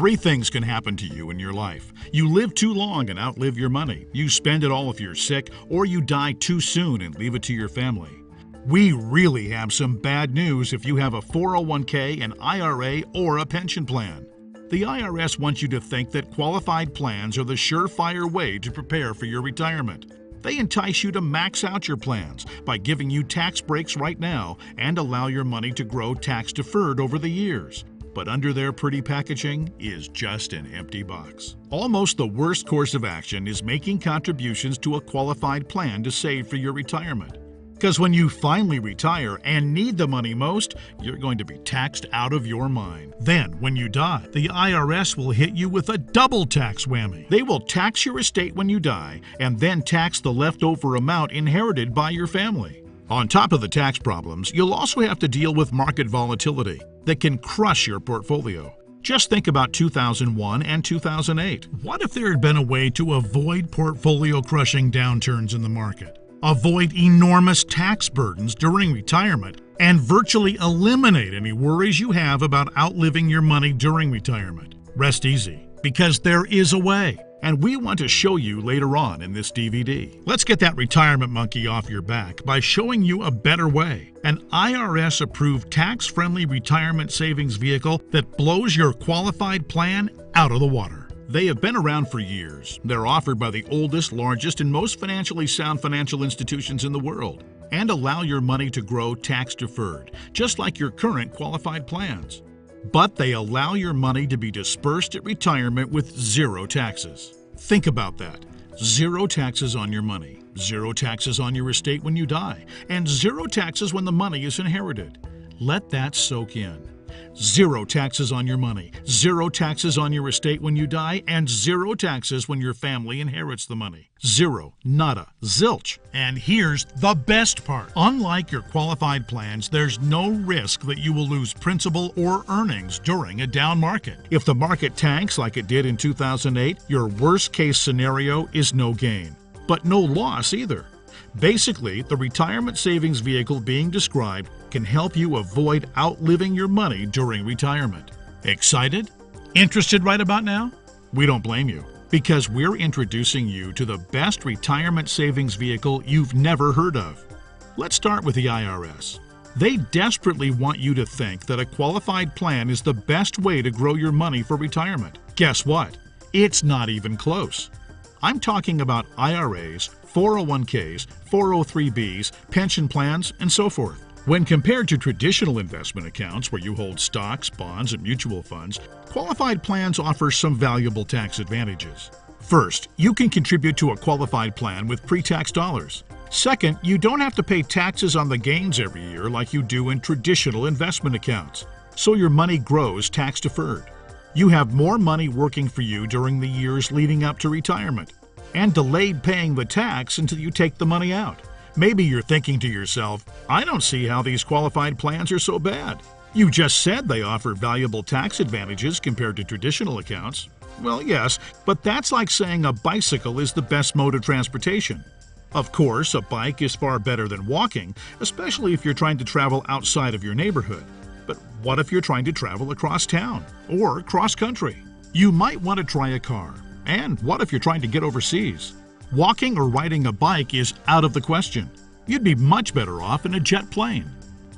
Three things can happen to you in your life. You live too long and outlive your money. You spend it all if you're sick, or you die too soon and leave it to your family. We really have some bad news if you have a 401k, an IRA, or a pension plan. The IRS wants you to think that qualified plans are the surefire way to prepare for your retirement. They entice you to max out your plans by giving you tax breaks right now and allow your money to grow tax-deferred over the years. But under their pretty packaging is just an empty box. Almost the worst course of action is making contributions to a qualified plan to save for your retirement. Because when you finally retire and need the money most, you're going to be taxed out of your mind. Then, when you die, the IRS will hit you with a double tax whammy. They will tax your estate when you die and then tax the leftover amount inherited by your family. On top of the tax problems, you'll also have to deal with market volatility that can crush your portfolio. Just think about 2001 and 2008. What if there had been a way to avoid portfolio-crushing downturns in the market? Avoid enormous tax burdens during retirement, and virtually eliminate any worries you have about outliving your money during retirement. Rest easy, because there is a way, and we want to show you later on in this DVD. Let's get that retirement monkey off your back by showing you a better way, an IRS-approved tax-friendly retirement savings vehicle that blows your qualified plan out of the water. They have been around for years. They're offered by the oldest, largest, and most financially sound financial institutions in the world and allow your money to grow tax-deferred, just like your current qualified plans. But they allow your money to be dispersed at retirement with zero taxes. Think about that. Zero taxes on your money, zero taxes on your estate when you die, and zero taxes when the money is inherited. Let that soak in. Zero taxes on your money, zero taxes on your estate when you die, and zero taxes when your family inherits the money. Zero, nada, zilch. And here's the best part. Unlike your qualified plans, there's no risk that you will lose principal or earnings during a down market. If the market tanks like it did in 2008, your worst-case scenario is no gain, but no loss either. Basically, the retirement savings vehicle being described can help you avoid outliving your money during retirement. Excited? Interested right about now? We don't blame you, because we're introducing you to the best retirement savings vehicle you've never heard of. Let's start with the IRS. They desperately want you to think that a qualified plan is the best way to grow your money for retirement. Guess what? It's not even close. I'm talking about IRAs, 401ks, 403bs, pension plans, and so forth. When compared to traditional investment accounts where you hold stocks, bonds, and mutual funds, qualified plans offer some valuable tax advantages. First, you can contribute to a qualified plan with pre-tax dollars. Second, you don't have to pay taxes on the gains every year like you do in traditional investment accounts, so your money grows tax-deferred. You have more money working for you during the years leading up to retirement, and delayed paying the tax until you take the money out. Maybe you're thinking to yourself, I don't see how these qualified plans are so bad. You just said they offer valuable tax advantages compared to traditional accounts. Well, yes, but that's like saying a bicycle is the best mode of transportation. Of course, a bike is far better than walking, especially if you're trying to travel outside of your neighborhood. But what if you're trying to travel across town or cross country? You might want to try a car. And what if you're trying to get overseas? Walking or riding a bike is out of the question. You'd be much better off in a jet plane.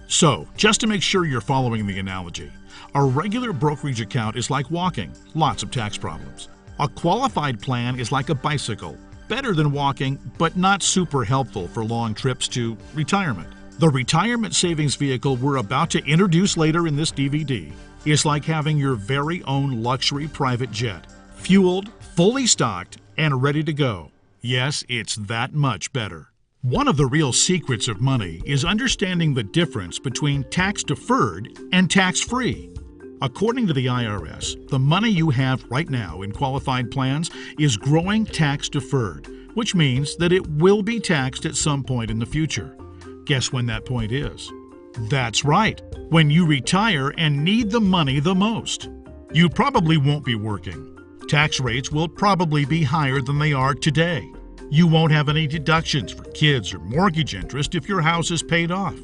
So, just to make sure you're following the analogy, a regular brokerage account is like walking, lots of tax problems. A qualified plan is like a bicycle, better than walking, but not super helpful for long trips to retirement. The retirement savings vehicle we're about to introduce later in this DVD is like having your very own luxury private jet, fueled, fully stocked, and ready to go. Yes, it's that much better. One of the real secrets of money is understanding the difference between tax-deferred and tax-free. According to the IRS, the money you have right now in qualified plans is growing tax-deferred, which means that it will be taxed at some point in the future. Guess when that point is? That's right, when you retire and need the money the most. You probably won't be working. Tax rates will probably be higher than they are today. You won't have any deductions for kids or mortgage interest if your house is paid off.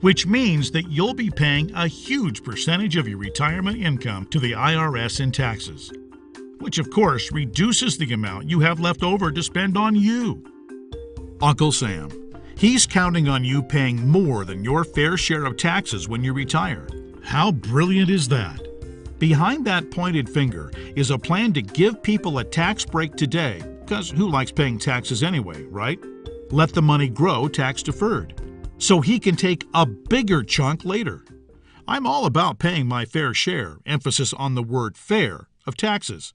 which means that you'll be paying a huge percentage of your retirement income to the IRS in taxes, which of course reduces the amount you have left over to spend on you. Uncle Sam, he's counting on you paying more than your fair share of taxes when you retire. How brilliant is that? Behind that pointed finger is a plan to give people a tax break today, because who likes paying taxes anyway, right? Let the money grow tax-deferred, so he can take a bigger chunk later. I'm all about paying my fair share, emphasis on the word fair, of taxes.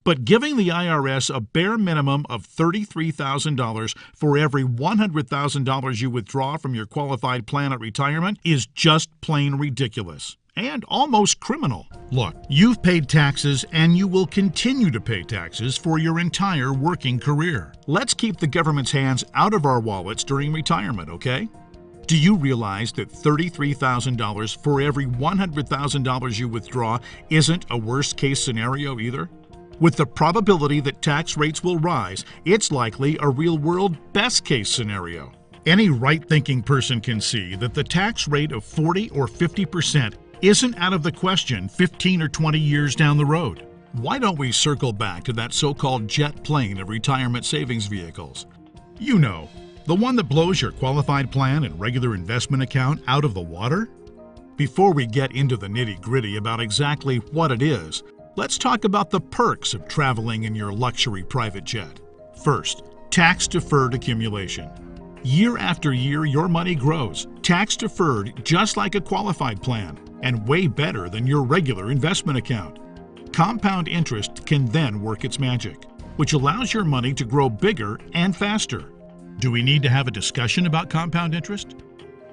But giving the IRS a bare minimum of $33,000 for every $100,000 you withdraw from your qualified plan at retirement is just plain ridiculous and almost criminal. Look, you've paid taxes and you will continue to pay taxes for your entire working career. Let's keep the government's hands out of our wallets during retirement, okay? Do you realize that $33,000 for every $100,000 you withdraw isn't a worst-case scenario either? With the probability that tax rates will rise, it's likely a real-world best-case scenario. Any right-thinking person can see that the tax rate of 40 or 50% isn't out of the question 15 or 20 years down the road. Why don't we circle back to that so-called jet plane of retirement savings vehicles? You know, the one that blows your qualified plan and regular investment account out of the water? Before we get into the nitty-gritty about exactly what it is, let's talk about the perks of traveling in your luxury private jet. First, tax-deferred accumulation. Year after year, your money grows, tax-deferred just like a qualified plan, and way better than your regular investment account. Compound interest can then work its magic, which allows your money to grow bigger and faster. Do we need to have a discussion about compound interest?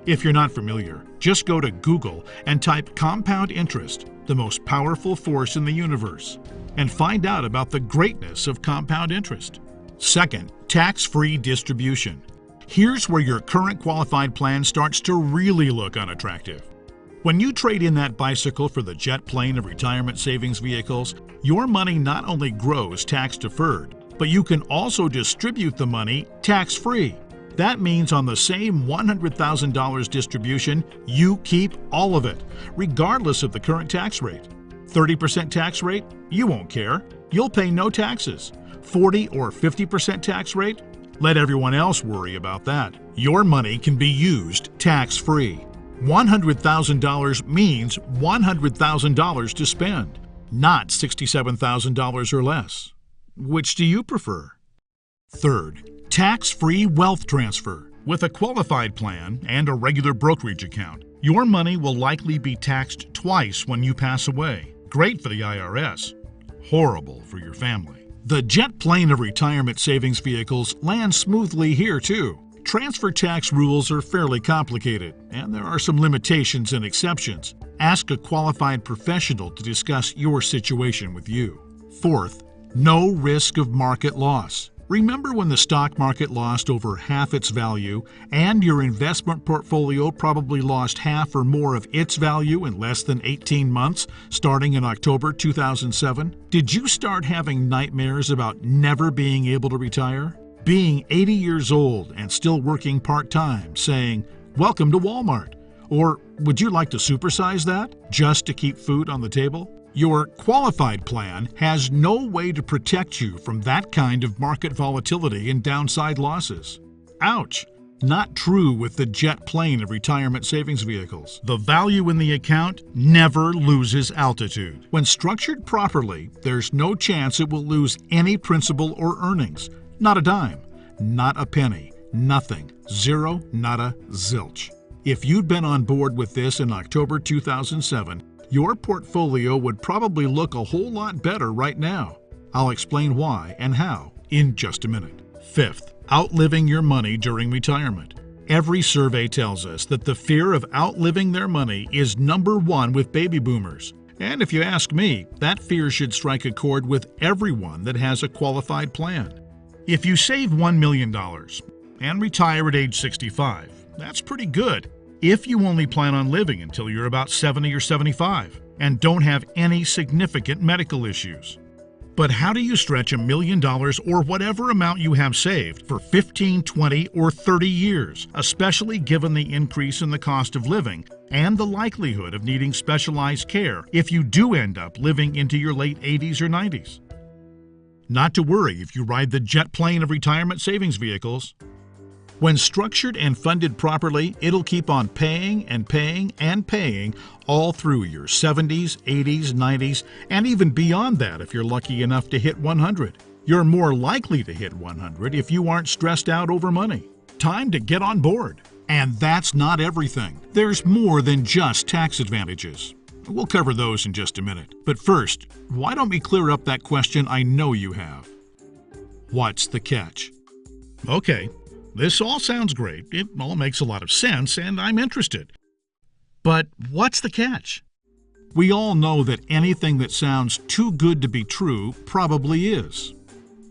If you're not familiar, just go to Google and type compound interest, the most powerful force in the universe, and find out about the greatness of compound interest. Second, tax-free distribution. Here's where your current qualified plan starts to really look unattractive. When you trade in that bicycle for the jet plane of retirement savings vehicles, your money not only grows tax-deferred, but you can also distribute the money tax-free. That means on the same $100,000 distribution, you keep all of it, regardless of the current tax rate. 30% tax rate? You won't care. You'll pay no taxes. 40 or 50% tax rate? Let everyone else worry about that. Your money can be used tax-free. $100,000 means $100,000 to spend, not $67,000 or less. Which do you prefer? Third, tax-free wealth transfer. With a qualified plan and a regular brokerage account, your money will likely be taxed twice when you pass away. Great for the IRS, horrible for your family. The jet plane of retirement savings vehicles lands smoothly here too. Transfer tax rules are fairly complicated, and there are some limitations and exceptions. Ask a qualified professional to discuss your situation with you. Fourth, no risk of market loss. Remember when the stock market lost over half its value and your investment portfolio probably lost half or more of its value in less than 18 months, starting in October 2007? Did you start having nightmares about never being able to retire? Being 80 years old and still working part-time, saying, "Welcome to Walmart," or "Would you like to supersize that just to keep food on the table?" Your qualified plan has no way to protect you from that kind of market volatility and downside losses. Ouch! Not true with the jet plane of retirement savings vehicles. The value in the account never loses altitude. When structured properly, there's no chance it will lose any principal or earnings. Not a dime, not a penny, nothing, zero, nada, zilch. If you'd been on board with this in October 2007, your portfolio would probably look a whole lot better right now. I'll explain why and how in just a minute. Fifth, outliving your money during retirement. Every survey tells us that the fear of outliving their money is number one with baby boomers. And if you ask me, that fear should strike a chord with everyone that has a qualified plan. If you save $1 million and retire at age 65, that's pretty good if you only plan on living until you're about 70 or 75 and don't have any significant medical issues. But how do you stretch $1 million or whatever amount you have saved for 15, 20, or 30 years, especially given the increase in the cost of living and the likelihood of needing specialized care if you do end up living into your late 80s or 90s? Not to worry if you ride the jet plane of retirement savings vehicles. When structured and funded properly, it'll keep on paying and paying and paying all through your 70s, 80s, 90s, and even beyond that if you're lucky enough to hit 100. You're more likely to hit 100 if you aren't stressed out over money. Time to get on board. And that's not everything. There's more than just tax advantages. We'll cover those in just a minute. But first, why don't we clear up that question I know you have? What's the catch? Okay. This all sounds great, it all makes a lot of sense, and I'm interested. But what's the catch? We all know that anything that sounds too good to be true probably is.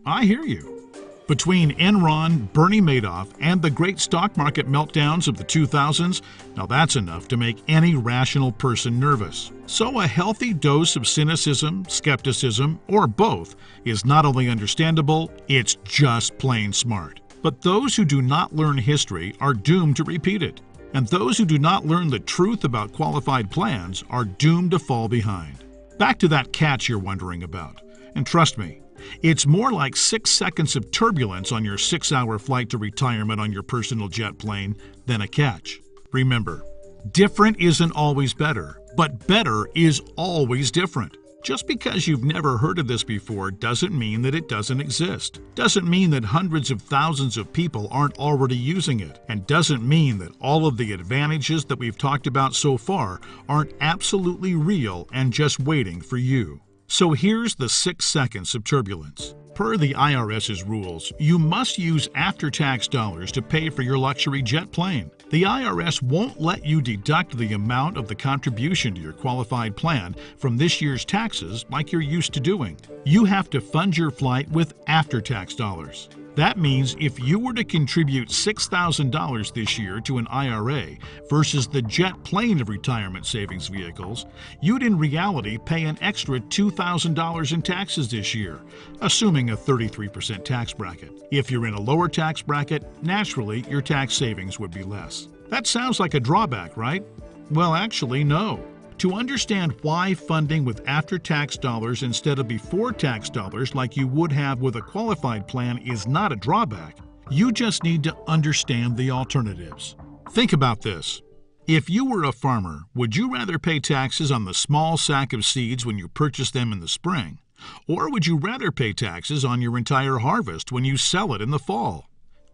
I hear you. Between Enron, Bernie Madoff, and the great stock market meltdowns of the 2000s, now that's enough to make any rational person nervous. So a healthy dose of cynicism, skepticism, or both is not only understandable, it's just plain smart. But those who do not learn history are doomed to repeat it. And those who do not learn the truth about qualified plans are doomed to fall behind. Back to that catch you're wondering about. And trust me, it's more like 6 seconds of turbulence on your 6-hour flight to retirement on your personal jet plane than a catch. Remember, different isn't always better, but better is always different. Just because you've never heard of this before doesn't mean that it doesn't exist. Doesn't mean that hundreds of thousands of people aren't already using it. And doesn't mean that all of the advantages that we've talked about so far aren't absolutely real and just waiting for you. So here's the 6 seconds of turbulence. Per the IRS's rules, you must use after-tax dollars to pay for your luxury jet plane. The IRS won't let you deduct the amount of the contribution to your qualified plan from this year's taxes like you're used to doing. You have to fund your flight with after-tax dollars. That means if you were to contribute $6,000 this year to an IRA versus the jet plane of retirement savings vehicles, you'd in reality pay an extra $2,000 in taxes this year, assuming a 33% tax bracket. If you're in a lower tax bracket, naturally your tax savings would be less. That sounds like a drawback, right? Well, actually, no. To understand why funding with after-tax dollars instead of before-tax dollars like you would have with a qualified plan is not a drawback, you just need to understand the alternatives. Think about this. If you were a farmer, would you rather pay taxes on the small sack of seeds when you purchase them in the spring? Or would you rather pay taxes on your entire harvest when you sell it in the fall?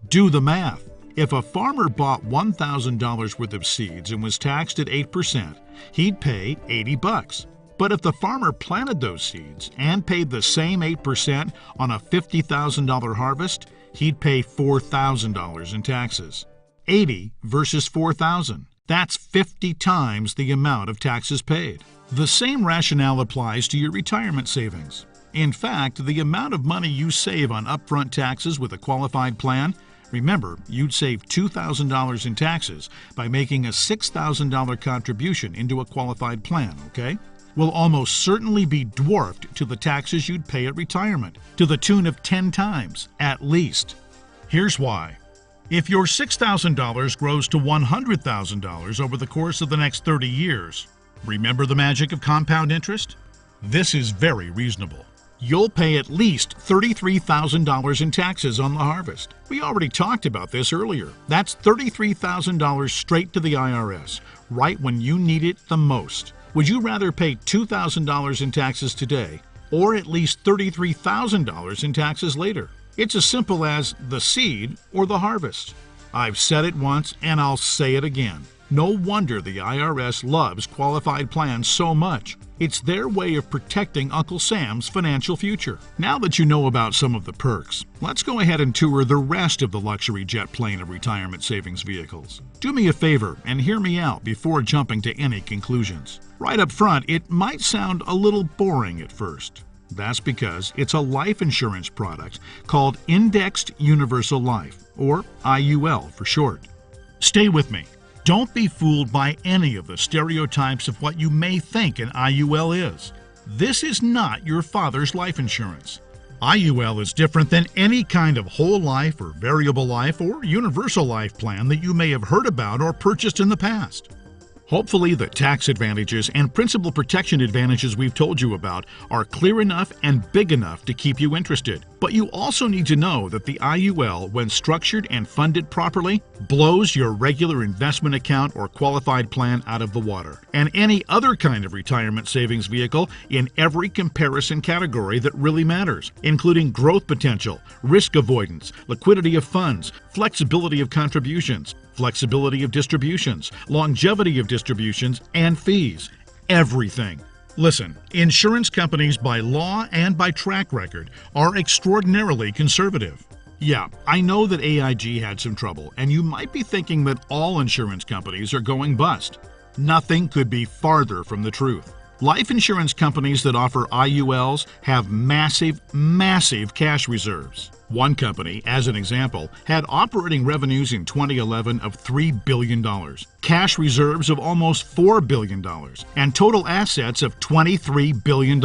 Do the math. If a farmer bought $1,000 worth of seeds and was taxed at 8%, he'd pay $80. But if the farmer planted those seeds and paid the same 8% on a $50,000 harvest, he'd pay $4,000 in taxes. 80 versus 4,000. That's 50 times the amount of taxes paid. The same rationale applies to your retirement savings. In fact, the amount of money you save on upfront taxes with a qualified plan, remember, you'd save $2,000 in taxes by making a $6,000 contribution into a qualified plan, okay? Will almost certainly be dwarfed to the taxes you'd pay at retirement, to the tune of 10 times, at least. Here's why. If your $6,000 grows to $100,000 over the course of the next 30 years, remember the magic of compound interest? This is very reasonable. You'll pay at least $33,000 in taxes on the harvest. We already talked about this earlier. That's $33,000 straight to the IRS, right when you need it the most. Would you rather pay $2,000 in taxes today, or at least $33,000 in taxes later? It's as simple as the seed or the harvest. I've said it once and I'll say it again. No wonder the IRS loves qualified plans so much. It's their way of protecting Uncle Sam's financial future. Now that you know about some of the perks, let's go ahead and tour the rest of the luxury jet plane of retirement savings vehicles. Do me a favor and hear me out before jumping to any conclusions. Right up front, it might sound a little boring at first. That's because it's a life insurance product called Indexed Universal Life, or IUL for short. Stay with me. Don't be fooled by any of the stereotypes of what you may think an IUL is. This is not your father's life insurance. IUL is different than any kind of whole life or variable life or universal life plan that you may have heard about or purchased in the past. Hopefully, the tax advantages and principal protection advantages we've told you about are clear enough and big enough to keep you interested. But you also need to know that the IUL, when structured and funded properly, blows your regular investment account or qualified plan out of the water, and any other kind of retirement savings vehicle in every comparison category that really matters, including growth potential, risk avoidance, liquidity of funds, flexibility of contributions, flexibility of distributions, longevity of distributions, and fees. Everything. Listen, insurance companies by law and by track record are extraordinarily conservative. Yeah, I know that AIG had some trouble, and you might be thinking that all insurance companies are going bust. Nothing could be farther from the truth. Life insurance companies that offer IULs have massive, massive cash reserves. One company, as an example, had operating revenues in 2011 of $3 billion, cash reserves of almost $4 billion, and total assets of $23 billion.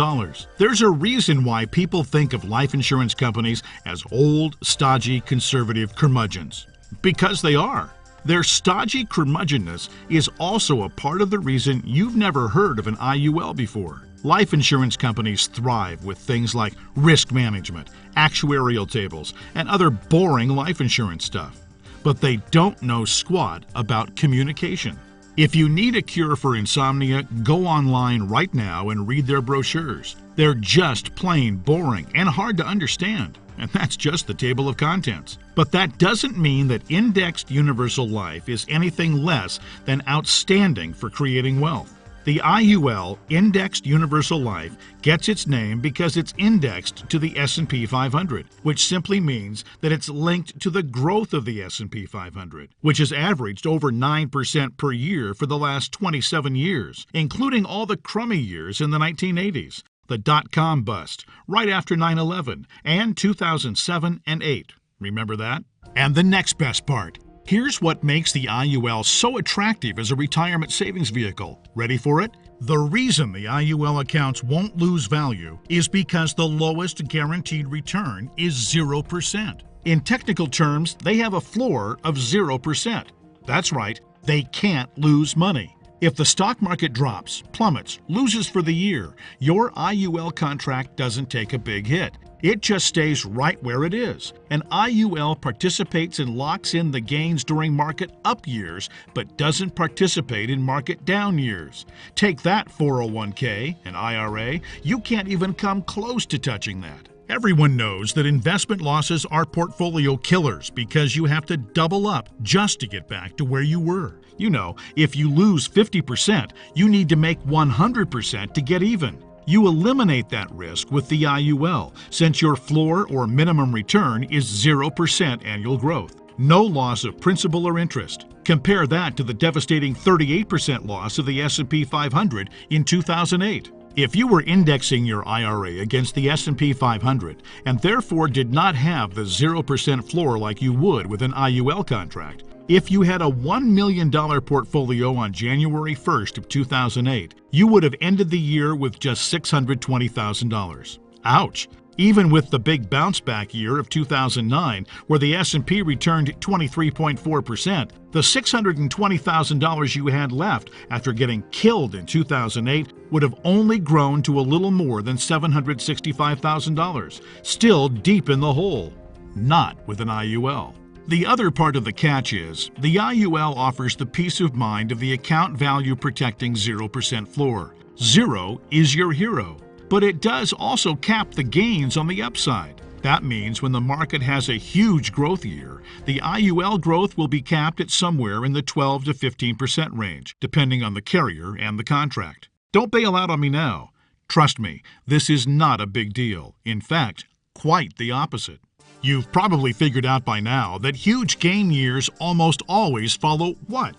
There's a reason why people think of life insurance companies as old, stodgy, conservative curmudgeons. Because they are. Their stodgy curmudgeonness is also a part of the reason you've never heard of an IUL before. Life insurance companies thrive with things like risk management, actuarial tables, and other boring life insurance stuff. But they don't know squat about communication. If you need a cure for insomnia, go online right now and read their brochures. They're just plain boring and hard to understand. And that's just the table of contents. But that doesn't mean that indexed universal life is anything less than outstanding for creating wealth. The IUL, Indexed Universal Life, gets its name because it's indexed to the S&P 500, which simply means that it's linked to the growth of the S&P 500, which has averaged over 9% per year for the last 27 years, including all the crummy years in the 1980s. The dot-com bust, right after 9/11, and 2007 and 8. Remember that? And the next best part. Here's what makes the IUL so attractive as a retirement savings vehicle. Ready for it? The reason the IUL accounts won't lose value is because the lowest guaranteed return is 0%. In technical terms, they have a floor of 0%. That's right, they can't lose money. If the stock market drops, plummets, loses for the year, your IUL contract doesn't take a big hit. It just stays right where it is. An IUL participates and locks in the gains during market up years, but doesn't participate in market down years. Take that 401k, an IRA, you can't even come close to touching that. Everyone knows that investment losses are portfolio killers because you have to double up just to get back to where you were. You know, if you lose 50%, you need to make 100% to get even. You eliminate that risk with the IUL, since your floor or minimum return is 0% annual growth. No loss of principal or interest. Compare that to the devastating 38% loss of the S&P 500 in 2008. If you were indexing your IRA against the S&P 500 and therefore did not have the 0% floor like you would with an IUL contract, if you had a $1 million portfolio on January 1st of 2008, you would have ended the year with just $620,000. Ouch! Even with the big bounce-back year of 2009, where the S&P returned 23.4%, the $620,000 you had left after getting killed in 2008 would have only grown to a little more than $765,000, still deep in the hole. Not with an IUL. The other part of the catch is, the IUL offers the peace of mind of the account value protecting 0% floor. Zero is your hero. But it does also cap the gains on the upside. That means when the market has a huge growth year, the IUL growth will be capped at somewhere in the 12 to 15% range, depending on the carrier and the contract. Don't bail out on me now. Trust me, this is not a big deal. In fact, quite the opposite. You've probably figured out by now that huge gain years almost always follow what?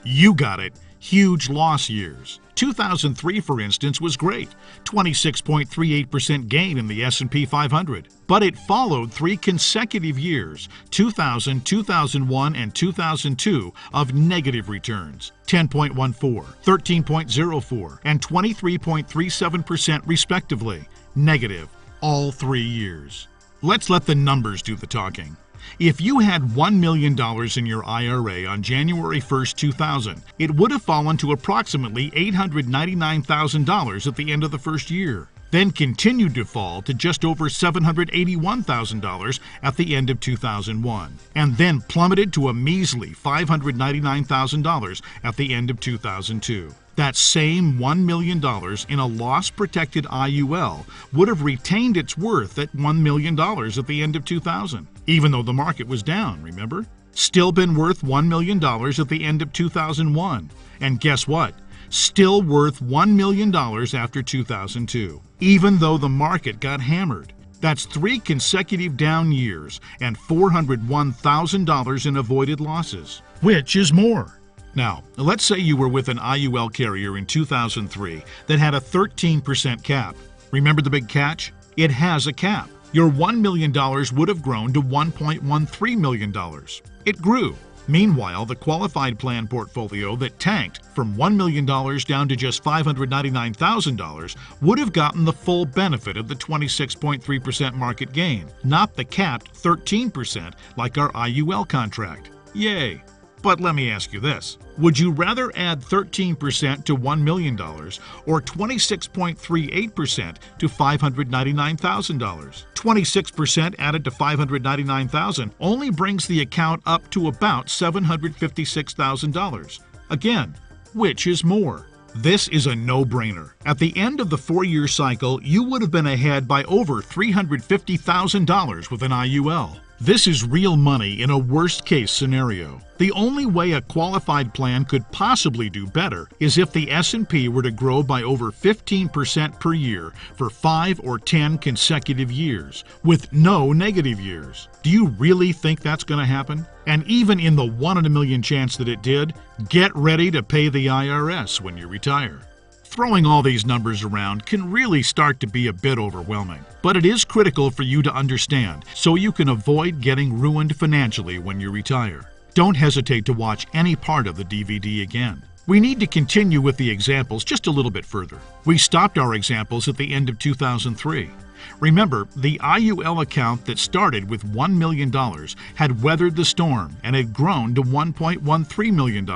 You got it, huge loss years. 2003, for instance, was great, 26.38% gain in the S&P 500. But it followed 3 consecutive years, 2000, 2001, and 2002, of negative returns, 10.14, 13.04, and 23.37% respectively. Negative all 3 years. Let's let the numbers do the talking. If you had $1 million in your IRA on January 1, 2000, it would have fallen to approximately $899,000 at the end of the first year, then continued to fall to just over $781,000 at the end of 2001, and then plummeted to a measly $599,000 at the end of 2002. That same $1 million in a loss-protected IUL would have retained its worth at $1 million at the end of 2000, even though the market was down, remember? Still been worth $1 million at the end of 2001. And guess what? Still worth $1 million after 2002, even though the market got hammered. That's 3 consecutive down years and $401,000 in avoided losses. Which is more? Now, let's say you were with an IUL carrier in 2003 that had a 13% cap. Remember the big catch? It has a cap. Your $1 million would have grown to $1.13 million. It grew. Meanwhile, the qualified plan portfolio that tanked from $1 million down to just $599,000 would have gotten the full benefit of the 26.3% market gain, not the capped 13% like our IUL contract. Yay! But let me ask you this. Would you rather add 13% to $1 million or 26.38% to $599,000? 26% added to $599,000 only brings the account up to about $756,000. Again, which is more? This is a no-brainer. At the end of the 4-year cycle, you would have been ahead by over $350,000 with an IUL. This is real money in a worst-case scenario. The only way a qualified plan could possibly do better is if the S&P were to grow by over 15% per year for 5 or 10 consecutive years, with no negative years. Do you really think that's going to happen? And even in the 1 in a million chance that it did, get ready to pay the IRS when you retire. Throwing all these numbers around can really start to be a bit overwhelming, but it is critical for you to understand so you can avoid getting ruined financially when you retire. Don't hesitate to watch any part of the DVD again. We need to continue with the examples just a little bit further. We stopped our examples at the end of 2003. Remember, the IUL account that started with $1 million had weathered the storm and had grown to $1.13 million.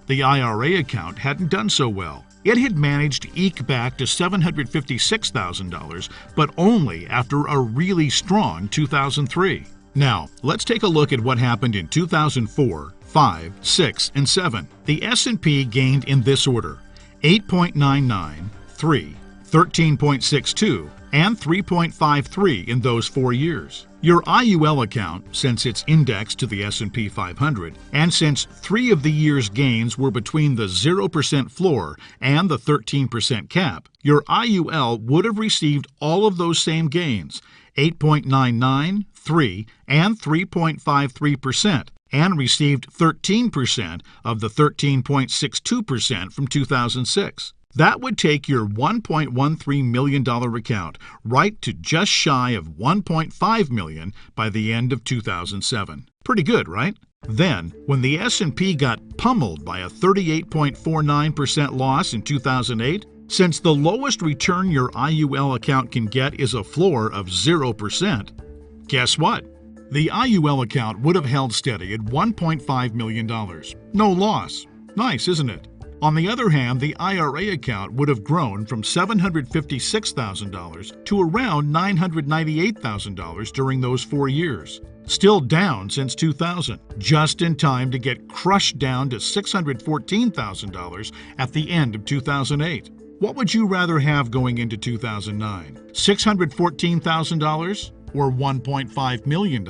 The IRA account hadn't done so well. It had managed to eke back to $756,000, but only after a really strong 2003. Now, let's take a look at what happened in 2004, 5, 6, and 7. The S&P gained in this order: 8.99, 3, 13.62, and 3.53 in those 4 years. Your IUL account, since it's indexed to the S&P 500, and since 3 of the year's gains were between the 0% floor and the 13% cap, your IUL would have received all of those same gains, 8.99, 3, and 3.53%, and received 13% of the 13.62% from 2006. That would take your $1.13 million account right to just shy of $1.5 million by the end of 2007. Pretty good, right? Then, when the S&P got pummeled by a 38.49% loss in 2008, since the lowest return your IUL account can get is a floor of 0%, guess what? The IUL account would have held steady at $1.5 million. No loss. Nice, isn't it? On the other hand, the IRA account would have grown from $756,000 to around $998,000 during those 4 years. Still down since 2000, just in time to get crushed down to $614,000 at the end of 2008. What would you rather have going into 2009? $614,000 or $1.5 million?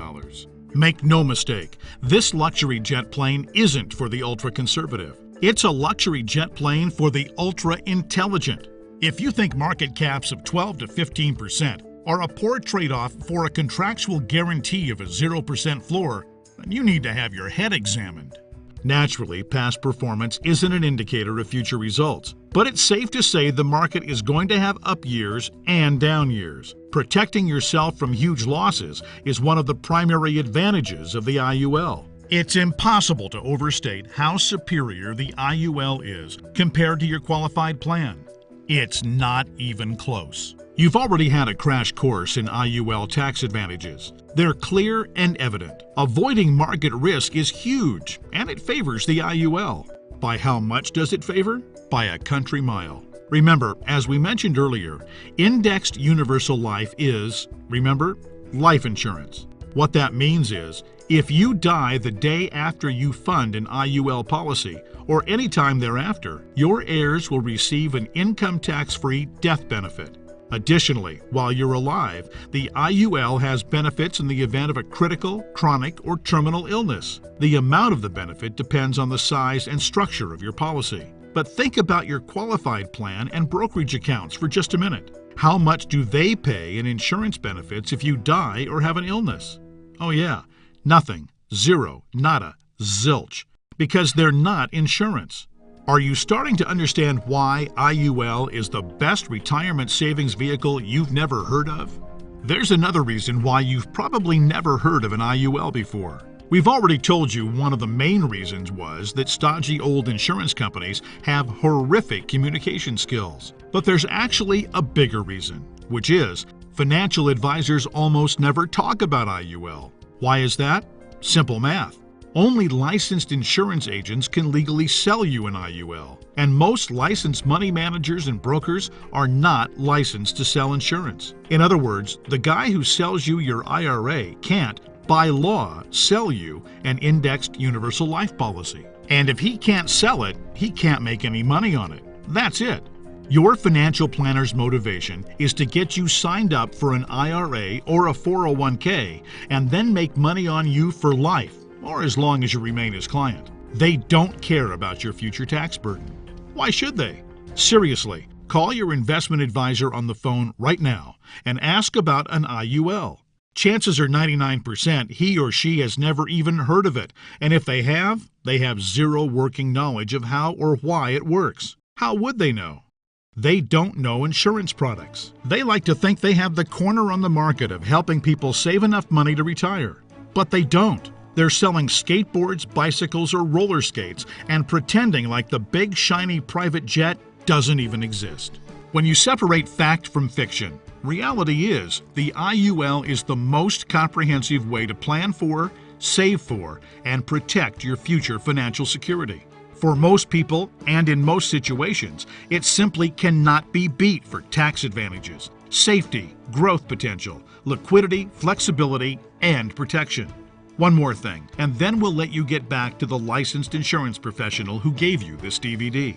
Make no mistake, this luxury jet plane isn't for the ultra-conservative. It's a luxury jet plane for the ultra-intelligent. If you think market caps of 12 to 15% are a poor trade-off for a contractual guarantee of a 0% floor, then you need to have your head examined. Naturally, past performance isn't an indicator of future results, But it's safe to say the market is going to have up years and down years. Protecting yourself from huge losses is one of the primary advantages of the IUL. It's impossible to overstate how superior the IUL is compared to your qualified plan. It's not even close. You've already had a crash course in IUL tax advantages. They're clear and evident. Avoiding market risk is huge, and it favors the IUL. By how much does it favor? By a country mile. Remember, as we mentioned earlier, indexed universal life is, remember, life insurance. What that means is, if you die the day after you fund an IUL policy, or any time thereafter, your heirs will receive an income tax-free death benefit. Additionally, while you're alive, the IUL has benefits in the event of a critical, chronic, or terminal illness. The amount of the benefit depends on the size and structure of your policy. But think about your qualified plan and brokerage accounts for just a minute. How much do they pay in insurance benefits if you die or have an illness? Oh yeah, nothing, zero, nada, zilch, because they're not insurance. Are you starting to understand why IUL is the best retirement savings vehicle you've never heard of? There's another reason why you've probably never heard of an IUL before. We've already told you one of the main reasons was that stodgy old insurance companies have horrific communication skills. But there's actually a bigger reason, which is financial advisors almost never talk about IUL. Why is that? Simple math. Only licensed insurance agents can legally sell you an IUL, and most licensed money managers and brokers are not licensed to sell insurance. In other words, the guy who sells you your IRA can't, by law, sell you an indexed universal life policy. And if he can't sell it, he can't make any money on it. That's it. Your financial planner's motivation is to get you signed up for an IRA or a 401k and then make money on you for life, or as long as you remain his client. They don't care about your future tax burden. Why should they? Seriously, call your investment advisor on the phone right now and ask about an IUL. Chances are 99% he or she has never even heard of it, and if they have zero working knowledge of how or why it works. How would they know? They don't know insurance products. They like to think they have the corner on the market of helping people save enough money to retire. But they don't. They're selling skateboards, bicycles, or roller skates and pretending like the big shiny private jet doesn't even exist. When you separate fact from fiction, reality is the IUL is the most comprehensive way to plan for, save for, and protect your future financial security. For most people, and in most situations, it simply cannot be beat for tax advantages, safety, growth potential, liquidity, flexibility, and protection. One more thing, and then we'll let you get back to the licensed insurance professional who gave you this DVD.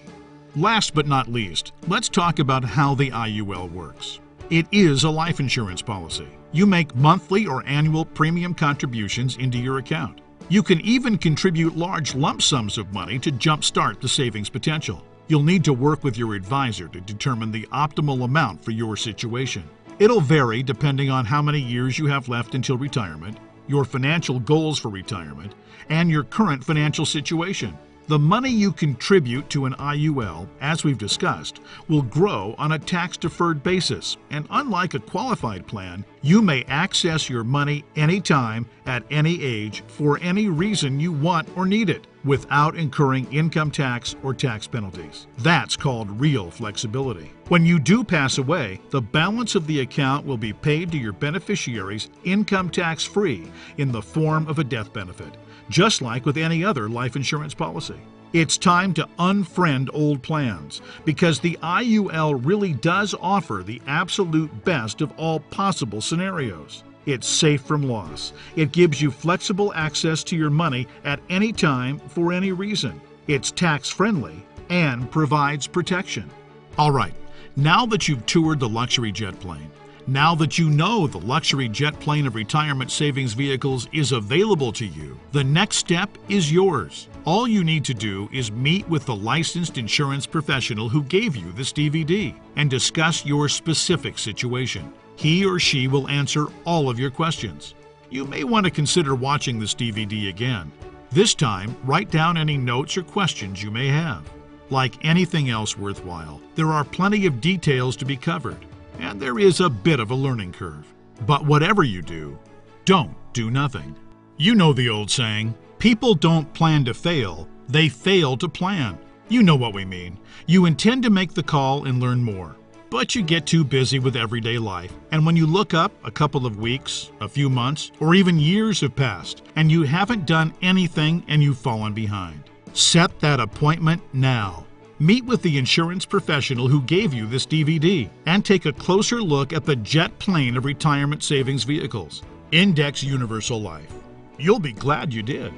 Last but not least, let's talk about how the IUL works. It is a life insurance policy. You make monthly or annual premium contributions into your account. You can even contribute large lump sums of money to jumpstart the savings potential. You'll need to work with your advisor to determine the optimal amount for your situation. It'll vary depending on how many years you have left until retirement, your financial goals for retirement, and your current financial situation. The money you contribute to an IUL, as we've discussed, will grow on a tax-deferred basis, and unlike a qualified plan, you may access your money anytime, at any age, for any reason you want or need it, without incurring income tax or tax penalties. That's called real flexibility. When you do pass away, the balance of the account will be paid to your beneficiaries income tax-free in the form of a death benefit, just like with any other life insurance policy. It's time to unfriend old plans, because the IUL really does offer the absolute best of all possible scenarios. It's safe from loss. It gives you flexible access to your money at any time for any reason. It's tax-friendly and provides protection. All right, now that you've toured the luxury jet plane, now that you know the luxury jet plane of retirement savings vehicles is available to you, the next step is yours. All you need to do is meet with the licensed insurance professional who gave you this DVD and discuss your specific situation. He or she will answer all of your questions. You may want to consider watching this DVD again. This time, write down any notes or questions you may have. Like anything else worthwhile, there are plenty of details to be covered, and there is a bit of a learning curve. But whatever you do, don't do nothing. You know the old saying, people don't plan to fail, they fail to plan. You know what we mean. You intend to make the call and learn more, but you get too busy with everyday life, and when you look up, a couple of weeks, a few months, or even years have passed, and you haven't done anything and you've fallen behind. Set that appointment now. Meet with the insurance professional who gave you this DVD and take a closer look at the jet plane of retirement savings vehicles, Index Universal Life. You'll be glad you did.